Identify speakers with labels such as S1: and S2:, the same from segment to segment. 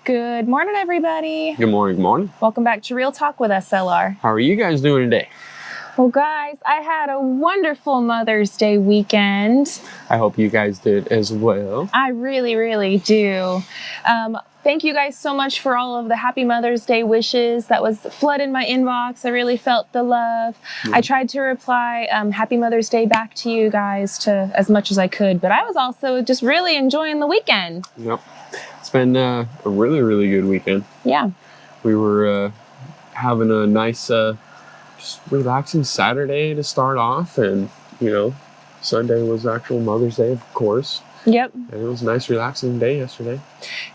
S1: Good morning, everybody.
S2: Good morning, good morning.
S1: Welcome back to Real Talk with SLR.
S2: How are you guys doing today?
S1: Well, guys, I had a wonderful Mother's Day weekend.
S2: I hope you guys did as well.
S1: I really, really do. Thank you guys so much for all of the Happy Mother's Day wishes. That was flooding my inbox. I really felt the love. Yeah. I tried to reply Happy Mother's Day back to you guys to as much as I could, but I was also just really enjoying the weekend.
S2: Yep. It's been a really, really good weekend.
S1: Yeah.
S2: We were having a nice, just relaxing Saturday to start off, and, you know, Sunday was actual Mother's Day, of course.
S1: Yep.
S2: And it was a nice, relaxing day yesterday.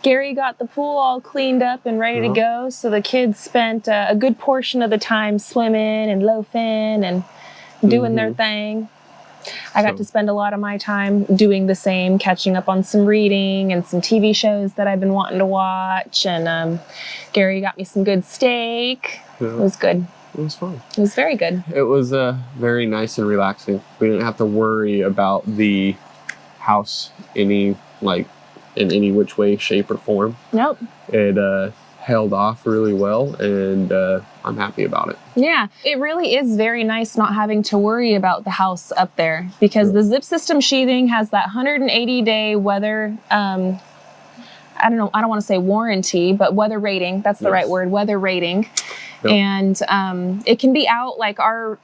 S1: Gary got the pool all cleaned up and ready to go, so the kids spent a good portion of the time swimming and loafing and doing their thing. I got to spend a lot of my time doing the same, catching up on some reading and some TV shows that I've been wanting to watch. And Gary got me some good steak. Yeah. It was good.
S2: It was fun.
S1: It was very good.
S2: It was very nice and relaxing. We didn't have to worry about the house in any which way, shape, or form.
S1: Nope.
S2: It held off really well, and I'm happy about it.
S1: Yeah, it really is very nice not having to worry about the house up there, because the zip system sheathing has that 180-day weather, I don't want to say warranty, but weather rating. That's the right word, weather rating. Yep. And it can be out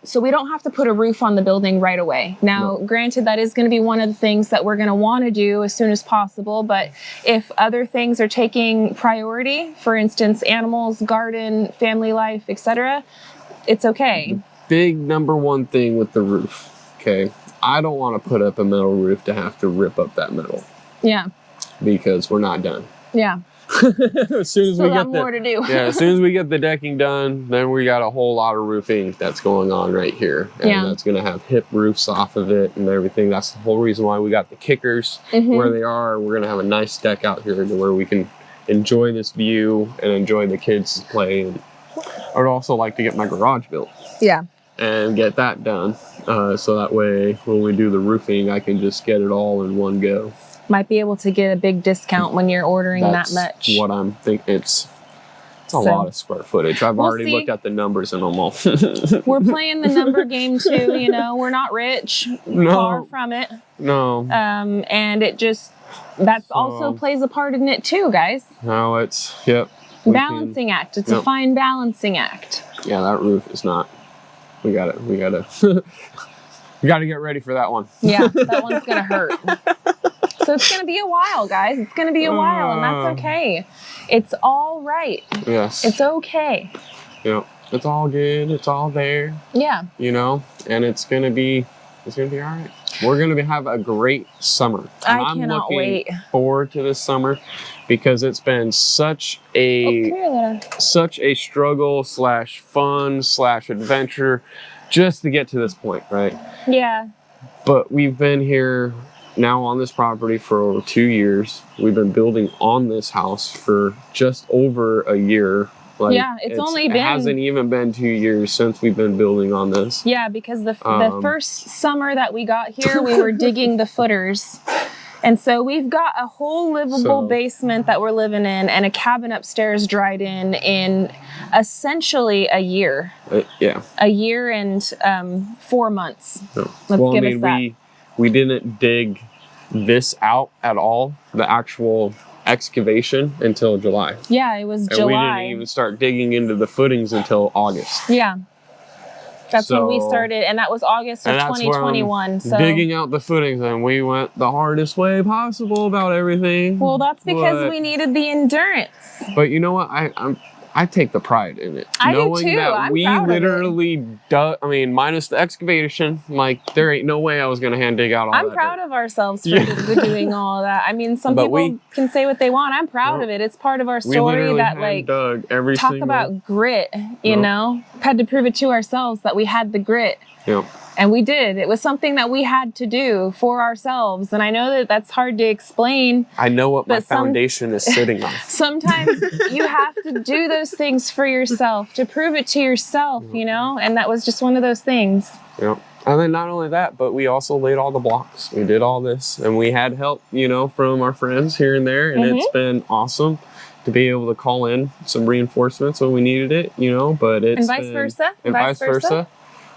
S1: so we don't have to put a roof on the building right away. Now, granted, that is going to be one of the things that we're going to want to do as soon as possible. But if other things are taking priority, for instance, animals, garden, family life, etc., it's okay.
S2: The big number one thing with the roof, okay? I don't want to put up a metal roof to have to rip up that metal.
S1: Yeah.
S2: Because we're not done.
S1: Yeah.
S2: As soon as we get
S1: more to do.
S2: Yeah, as soon as we get the decking done, then we got a whole lot of roofing that's going on right here. And that's going to have hip roofs off of it and everything. That's the whole reason why we got the kickers where they are. We're going to have a nice deck out here to where we can enjoy this view and enjoy the kids' play. And I would also like to get my garage built.
S1: Yeah. And
S2: get that done. So that way, when we do the roofing, I can just get it all in one go.
S1: Might be able to get a big discount when you're ordering that much.
S2: That's what I'm thinking. It's a lot of square footage. I've already looked at the numbers and I'm all.
S1: We're playing the number game too, you know. We're not rich. No. Far from it.
S2: No.
S1: And it just, also plays a part in it too, guys.
S2: No, it's,
S1: balancing act. It's a fine balancing act.
S2: Yeah, that roof is not. We gotta get ready for that one.
S1: Yeah, that one's gonna hurt. So it's going to be a while, guys. It's going to be a while, and that's okay. It's all right.
S2: Yes.
S1: It's okay.
S2: Yeah. It's all good. It's all there.
S1: Yeah.
S2: You know, and it's going to be all right. We're going to have a great summer. And
S1: I cannot wait.
S2: I'm looking forward to this summer because it's been such a struggle / fun / adventure just to get to this point, right?
S1: Yeah.
S2: But we've been here now on this property for over 2 years. We've been building on this house for just over a year.
S1: It
S2: hasn't even been 2 years since we've been building on this.
S1: Yeah, because the first summer that we got here, we were digging the footers. And so we've got a whole livable basement that we're living in and a cabin upstairs dried in essentially a year. A year and 4 months.
S2: No.
S1: Let's give us that.
S2: We didn't dig this out at all, the actual excavation, until July.
S1: Yeah, it was July.
S2: And we didn't even start digging into the footings until August.
S1: Yeah. That's when we started, and that was August of 2021. So
S2: digging out the footings, and we went the hardest way possible about everything.
S1: Well, that's because we needed the endurance.
S2: But you know what? I take the pride in it.
S1: I
S2: knowing
S1: do too.
S2: That we literally dug, minus the excavation, there ain't no way I was going to hand dig out all that.
S1: I'm proud of ourselves for doing all of that. I mean, some people can say what they want. I'm proud of it. It's part of our story that
S2: dug every
S1: talk about grit, you know? Had to prove it to ourselves that we had the grit.
S2: Yep.
S1: And we did. It was something that we had to do for ourselves. And I know that that's hard to explain.
S2: I know what my foundation is sitting on.
S1: Sometimes you have to do those things for yourself, to prove it to yourself, you know? And that was just one of those things.
S2: Yep. And then not only that, but we also laid all the blocks. We did all this. And we had help, from our friends here and there. And it's been awesome to be able to call in some reinforcements when we needed it, you know, but it's
S1: and vice versa.
S2: And vice versa.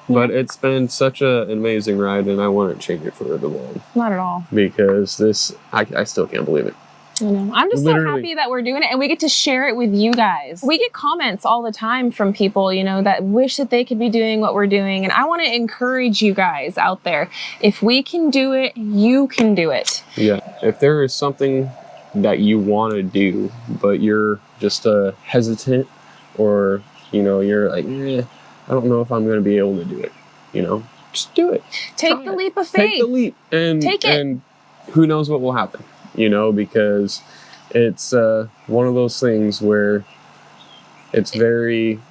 S2: But it's been such an amazing ride, and I wouldn't change it for the world.
S1: Not at all.
S2: Because this, I still can't believe it.
S1: I know. I'm just so happy that we're doing it and we get to share it with you guys. We get comments all the time from people, you know, that wish that they could be doing what we're doing. And I want to encourage you guys out there. If we can do it, you can do it.
S2: Yeah. If there is something that you want to do, but you're just hesitant, or, you know, you're like, I don't know if I'm going to be able to do it, you know, just do it.
S1: Take the leap of faith.
S2: Take the leap and who knows what will happen. You know, because it's one of those things where it's very...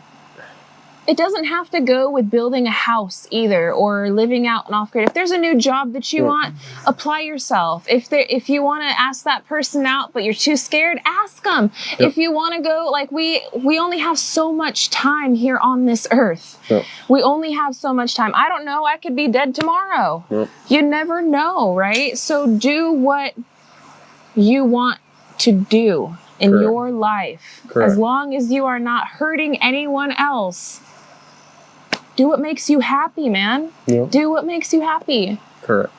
S2: It
S1: doesn't have to go with building a house either, or living out and off-grid. If there's a new job that you want, apply yourself. If you want to ask that person out, but you're too scared, ask them. Yep. If you want to go, like we only have so much time here on this earth. Yep. We only have so much time. I don't know. I could be dead tomorrow. Yep. You never know, right? So do what you want to do in your life. As long as you are not hurting anyone else, do what makes you happy, man. Do what makes you happy.
S2: Correct.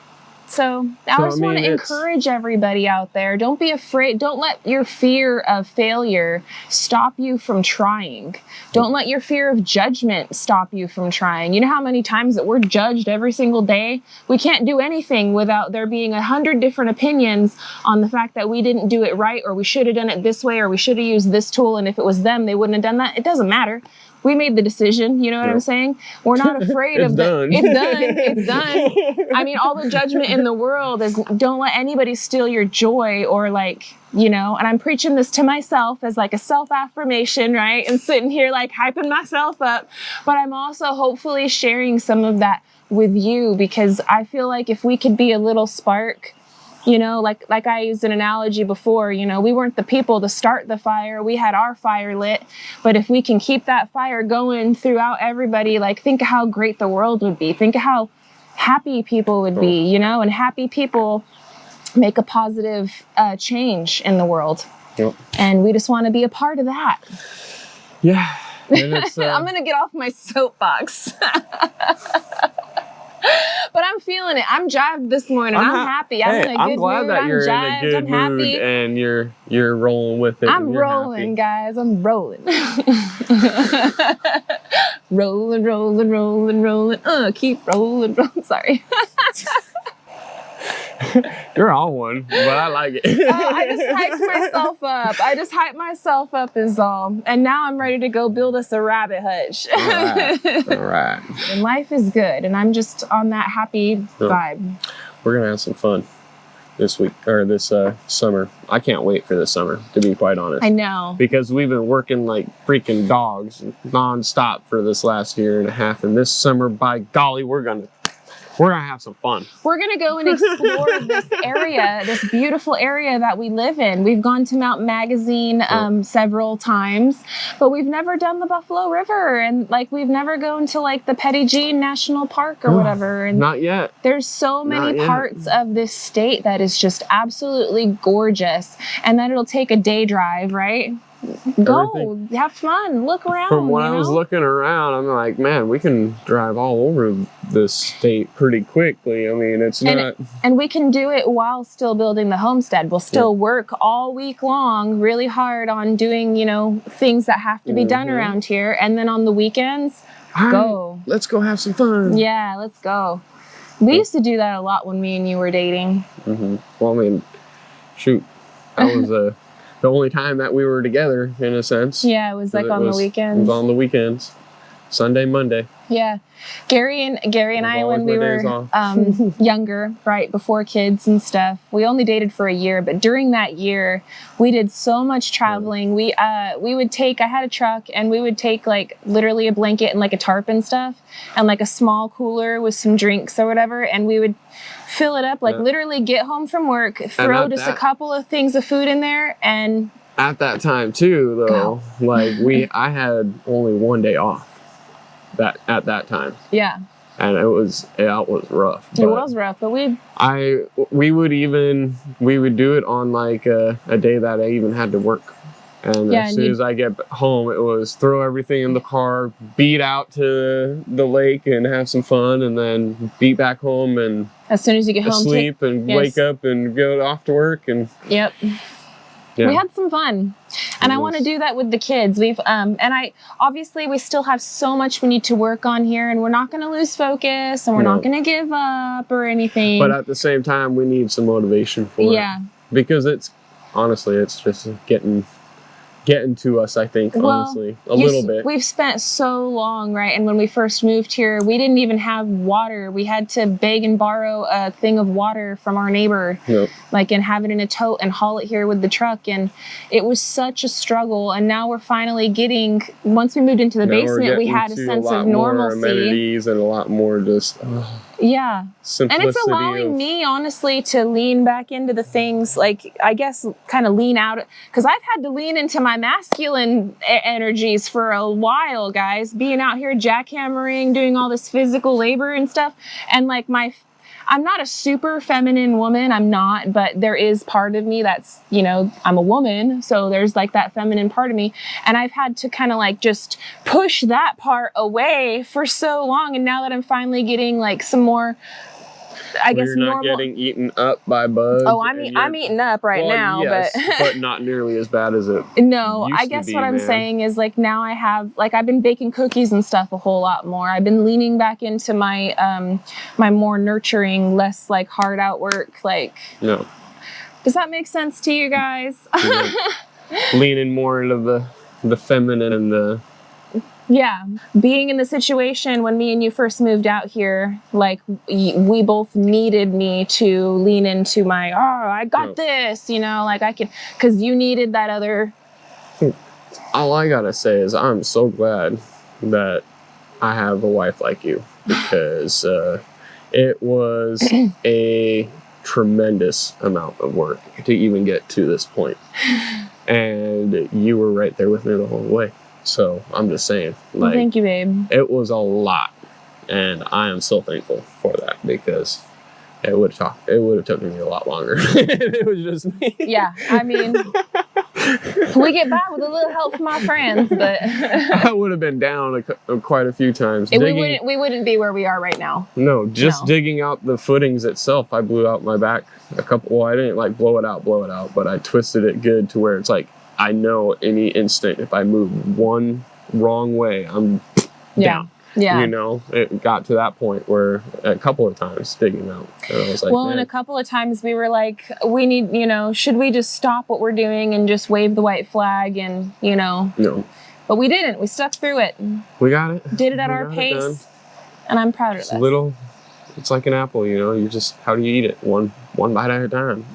S1: So I just want to encourage everybody out there. Don't be afraid. Don't let your fear of failure stop you from trying. Don't let your fear of judgment stop you from trying. You know how many times that we're judged every single day? We can't do anything without there being 100 different opinions on the fact that we didn't do it right, or we should have done it this way, or we should have used this tool, and if it was them, they wouldn't have done that. It doesn't matter. We made the decision, you know what I'm saying? We're not afraid of that. It's done. I mean, all the judgment in the world is don't let anybody steal your joy, or like, you know, and I'm preaching this to myself as like a self-affirmation, right? And sitting here like hyping myself up. But I'm also hopefully sharing some of that with you, because I feel like if we could be a little spark, you know, like I used an analogy before, you know, we weren't the people to start the fire. We had our fire lit. But if we can keep that fire going throughout everybody, like think of how great the world would be. Think of how happy people would be, you know, and happy people make a positive change in the world. Yep. And we just want to be a part of that.
S2: Yeah. And it's,
S1: I'm going to get off my soapbox. But I'm feeling it. I'm jived this morning. I'm happy. I'm in a good mood.
S2: I'm glad that you're in a good mood and you're rolling with it.
S1: I'm rolling, guys. I'm rolling. rolling, rolling, rolling, rolling. Keep rolling, rolling. Sorry.
S2: You're on one, but I like it.
S1: I just hyped myself up is all. And now I'm ready to go build us a rabbit hutch.
S2: All right.
S1: And life is good. And I'm just on that happy vibe.
S2: We're going to have some fun this week, or this summer. I can't wait for this summer, to be quite honest.
S1: I know.
S2: Because we've been working like freaking dogs nonstop for this last year and a half. And this summer, by golly, we're going to have some fun. We're
S1: going to go and explore this area, this beautiful area that we live in. We've gone to Mount Magazine several times, but we've never done the Buffalo River, and like we've never gone to like the Petit Jean National Park or whatever. And
S2: not yet.
S1: There's so many parts of this state that is just absolutely gorgeous, and then it'll take a day drive, right? Go, have fun, look around.
S2: From when I was looking around, I'm like, man, we can drive all over this state pretty quickly. I mean, it's not...
S1: And we can do it while still building the homestead. We'll still work all week long really hard on doing, you know, things that have to be done around here. And then on the weekends, go.
S2: Let's go have some fun.
S1: Yeah, let's go. We used to do that a lot when me and you were dating.
S2: Well, I mean, shoot, that was the only time that we were together, in a sense.
S1: Yeah, it was like on the weekends.
S2: It was on the weekends. Sunday, Monday.
S1: Yeah. Gary and I, when we were younger, right, before kids and stuff, we only dated for a year, but during that year, we did so much traveling. We would take, I had a truck, and we would take like literally a blanket and like a tarp and stuff, and like a small cooler with some drinks or whatever, and we would fill it up, like literally get home from work, throw just a couple of things of food in there, and...
S2: At that time too, though, like I had only one day off at that time.
S1: Yeah.
S2: And it was rough.
S1: It was rough, but
S2: we would do it on like a day that I even had to work. And as soon as I get home, it was throw everything in the car, beat out to the lake and have some fun, and then beat back home and
S1: as soon as you get home,
S2: sleep and wake up and go off to work. And
S1: yep. Yeah. We had some fun, and I want to do that with the kids. We've and obviously we still have so much we need to work on here, and we're not going to lose focus, and we're not going to give up or anything.
S2: But at the same time, we need some motivation for it, because it's just getting to us, I think, honestly, a little bit. We've spent so long, right? And when we first moved here, we didn't even have water. We had to beg and borrow a thing of water from our neighbor, and have it in a tote and haul it here with the truck. And it was such a struggle. And now we're finally getting, once we moved into the basement, we had a sense of normalcy. More amenities and a lot more just... simplicity. And it's allowing me, honestly, to lean back into the things, I guess, kind of lean out, because I've had to lean into my masculine energies for a while, guys, being out here jackhammering, doing all this physical labor and stuff. And I'm not a super feminine woman, I'm not, but there is part of me that's, I'm a woman, so there's that feminine part of me, and I've had to kind of just push that part away for so long, and now that I'm finally getting some more, I guess, normal. You're not getting eaten up by bugs. Oh, I'm eaten up now, yes, but not nearly as bad as it. No, I guess what I'm saying is now I have I've been baking cookies and stuff a whole lot more. I've been leaning back into my my more nurturing, less hard out work. No. Does that make sense to you guys? Leaning more into the feminine and the. Yeah. Being in the situation when me and you first moved out here, we both needed me to lean into my, I got this, I can, because you needed that other. All I gotta say is I'm so glad that I have a wife like you, because it was a tremendous amount of work to even get to this point. And you were right there with me the whole way. So I'm just saying, thank you, babe. It was a lot, and I am so thankful for that, because it would have taken me a lot longer. It was just me. Yeah, I mean, we get by with a little help from our friends, but I would have been down quite a few times. We wouldn't be where we are right now. No, digging out the footings itself, I blew out my back a couple. Well, I didn't blow it out, but I twisted it good to where it's I know any instant if I move one wrong way, I'm down. Yeah. It got to that point where a couple of times digging out. And I was and a couple of times we were we need, should we just stop what we're doing and just wave the white flag and, No. But we didn't. We stuck through it. We got it. Did it at our pace. And I'm proud of us. It's like an apple, you just, how do you eat it? One bite at a time,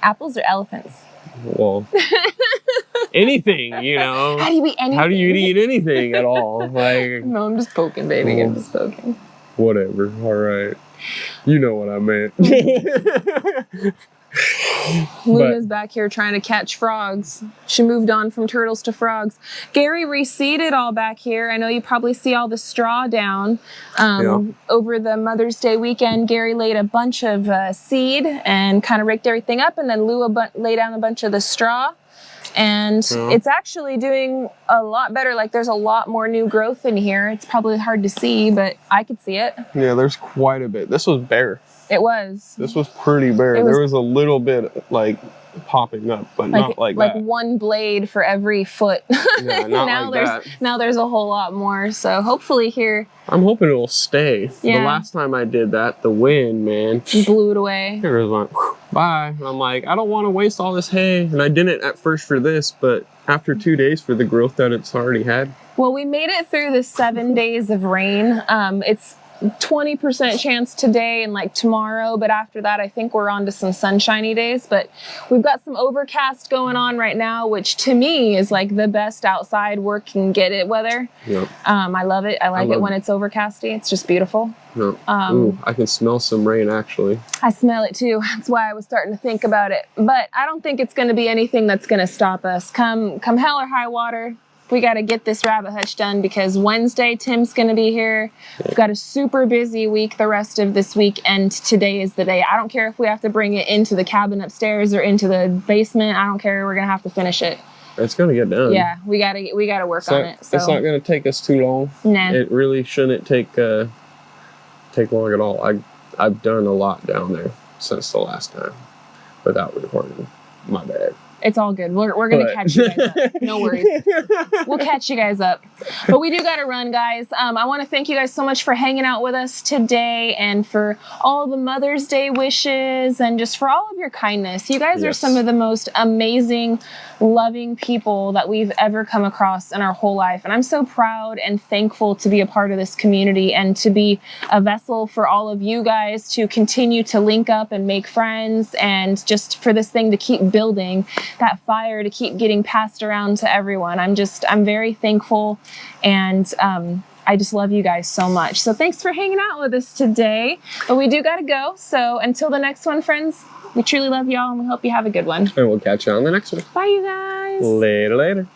S2: Apples or elephants? Well, anything, How do you eat anything? How do you eat anything at all? No, I'm just poking, baby. I'm just poking. Whatever. All right. You know what I meant. Luna's back here trying to catch frogs. She moved on from turtles to frogs. Gary reseeded all back here. I know you probably see all the straw down. Over the Mother's Day weekend, Gary laid a bunch of seed and kind of raked everything up, and then Lua laid down a bunch of the straw. And it's actually doing a lot better. There's a lot more new growth in here. It's probably hard to see, but I could see it. Yeah, there's quite a bit. This was bare. It was. This was pretty bare. There was a little bit popping up, but not like that. One blade for every foot. Yeah, not now there's a whole lot more. So hopefully here. I'm hoping it will stay. Yeah. The last time I did that, the wind, man, blew it away. It was bye. And I'm I don't want to waste all this hay. And I didn't at first for this, but after 2 days for the growth that it's already had. Well, we made it through the 7 days of rain. It's 20% chance today and tomorrow, but after that I think we're on to some sunshiny days. But we've got some overcast going on right now, which to me is the best outside work and get it weather. Yep. I love it. I like it when it's overcasty. It's just beautiful. Yep. Ooh, I can smell some rain actually. I smell it too. That's why I was starting to think about it. But I don't think it's going to be anything that's going to stop us. Come hell or high water. We got to get this rabbit hutch done, because Wednesday Tim's going to be here. We've got a super busy week the rest of this week, and today is the day. I don't care if we have to bring it into the cabin upstairs or into the basement. I don't care. We're going to have to finish it. It's gonna get done.
S1: Yeah, we gotta work on it. So
S2: it's not gonna take us too long.
S1: Nah.
S2: It really shouldn't take long at all. I've done a lot down there since the last time without recording. My bad.
S1: It's all good. We're going to catch you guys up. No worries. We'll catch you guys up. But we do got to run, guys. I want to thank you guys so much for hanging out with us today and for all the Mother's Day wishes and just for all of your kindness. You guys are some of the most amazing, loving people that we've ever come across in our whole life. And I'm so proud and thankful to be a part of this community and to be a vessel for all of you guys to continue to link up and make friends and just for this thing to keep building, that fire to keep getting passed around to everyone. I'm very thankful and I just love you guys so much. So thanks for hanging out with us today. But we do got to go. So until the next one, friends, we truly love y'all and we hope you have a good one.
S2: And we'll catch you on the next one.
S1: Bye, you guys.
S2: Later.